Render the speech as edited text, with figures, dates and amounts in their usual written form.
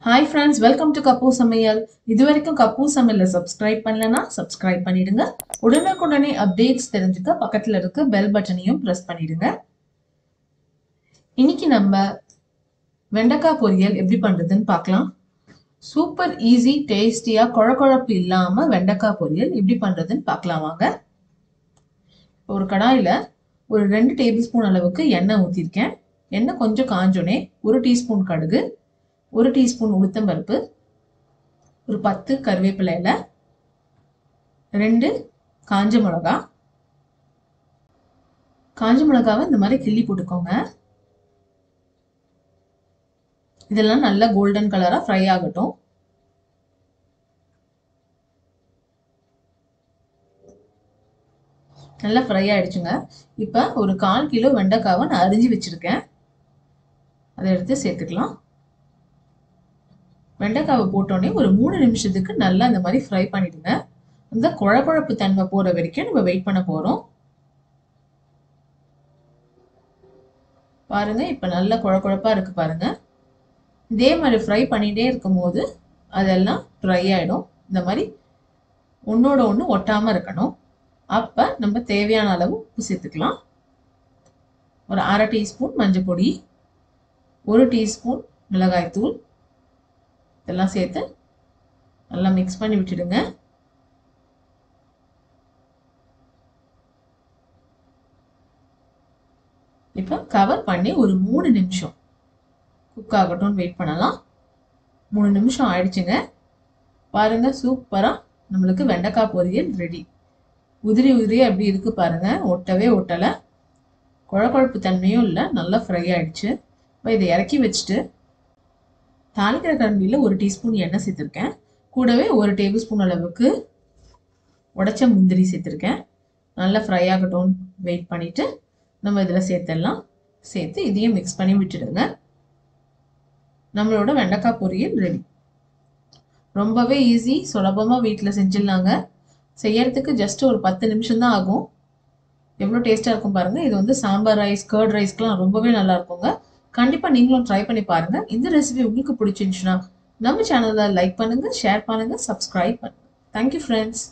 Hi friends, welcome to Kapoor Samayal. இதுவரைக்கும் கப்பூர் சமையல subscribe பண்ணலனா சப்ஸ்கிரைப் பண்ணிடுங்க. உடனுக்குடனே அப்டேட்ஸ் தெரிஞ்சுக்க பக்கத்துல இருக்க பெல் பட்டனையும் பிரஸ் பண்ணிடுங்க. இன்னைக்கு நம்ம வெண்டைக்காய் பொரியல் எப்படி பண்றதுன்னு பார்க்கலாம். சூப்பர் ஈஸி டேஸ்டியா குழகுழப்பு இல்லாம வெண்டைக்காய் பொரியல் எப்படி பண்றதுன்னு பார்க்கலாம் வாங்க. ஒரு கடாயில ஒரு 2 டேபிள் ஸ்பூன் அளவுக்கு எண்ணெய் ஊற்றிருக்கேன். எண்ணெய் கொஞ்சம் காஞ்சோனே 1 டீஸ்பூன் கடுகு, 1 டீஸ்பூன் உளுத்தம்பருப்பு, ஒரு 10 கருவேப்பிலை இலை, 2 காஞ்ச மிளகா. காஞ்ச மிளகாவை இந்த மாதிரி கிள்ளி போட்டுக்கோங்க. இதெல்லாம் நல்லா கோல்டன் கலரா ஃப்ரை ஆகட்டும். நல்லா ஃப்ரை ஆயிடுச்சுங்க. இப்போ ஒரு 1/4 கிலோ வெண்டைக்காவை நான் அரிஞ்சு வச்சிருக்கேன். அதை எடுத்து சேர்த்துக்கலாம். வெண்டைக்காவை போட்டோடனே ஒரு 3 நிமிஷத்துக்கு நல்லா இந்த மாதிரி ஃப்ரை பண்ணிடுங்க. இந்த குழகுழப்பு தன்மை போற வரைக்கும் நம்ம வெயிட் பண்ண போறோம். பாருங்க, இப்ப நல்ல குழகுழப்பா இருக்கு பாருங்க. இதே மாதிரி ஃப்ரை பண்ணிட்டே இருக்கும் போது அதெல்லாம் ட்ரை ஆயிடும். இந்த மாதிரி ஒன்னோட ஒன்று ஒட்டாம இருக்கணும். அப்ப நம்ம தேவையான அளவு உப்பு சேர்த்துக்கலாம். ஒரு 1/2 டீஸ்பூன் மஞ்சள் பொடி, 1 டீஸ்பூன் மிளகாய் தூள், இதெல்லாம் சேர்த்து நல்லா மிக்ஸ் பண்ணி விட்டுடுங்க. இப்போ கவர் பண்ணி ஒரு 3 நிமிஷம் குக் ஆகட்டும் வெயிட் பண்ணலாம். 3 நிமிஷம் ஆயிடுச்சுங்க. பாருங்க, சூப்பரா நம்மளுக்கு வெண்டைக்காய் பொரியல் ரெடி. உதிரி உதிரியா எப்படி இருக்கு பாருங்க. ஒட்டவே ஒட்டல, குழகுழப்பு தன்மையும் இல்லை, நல்லா ஃப்ரை ஆயிடுச்சு. இப்போ இதை இறக்கி வச்சுட்டு தாளிக்கிற கரண்டியில் 1 டீஸ்பூன் எண்ணெய் சேர்த்துருக்கேன். கூடவே 1 டேபிள் ஸ்பூன் அளவுக்கு உடைச்ச முந்திரி சேர்த்துருக்கேன். நல்லா ஃப்ரை ஆகட்டும் வெயிட் பண்ணிட்டு நம்ம இதில் சேர்த்துடலாம். சேர்த்து இதையும் மிக்ஸ் பண்ணி விட்டுடுங்க. நம்மளோட வெண்டைக்காய் பொரியல் ரெடி. ரொம்பவே ஈஸி, சுலபமாக வீட்டில் செஞ்சிடலாங்க. செய்யறதுக்கு ஜஸ்ட் ஒரு 10 நிமிஷம் தான் ஆகும். எவ்வளோ டேஸ்ட்டாக இருக்கும் பாருங்கள். இது வந்து சாம்பார் ரைஸ், கர்ட் ரைஸ்க்கெலாம் ரொம்பவே நல்லா இருக்குங்க. கண்டிப்பாக நீங்களும் ட்ரை பண்ணி பாருங்கள். இந்த ரெசிபி உங்களுக்கு பிடிச்சிருந்துச்சுன்னா நம்ம சேனலை லைக் பண்ணுங்கள், ஷேர் பண்ணுங்கள், சப்ஸ்கிரைப் பண்ணுங்கள். Thank you friends.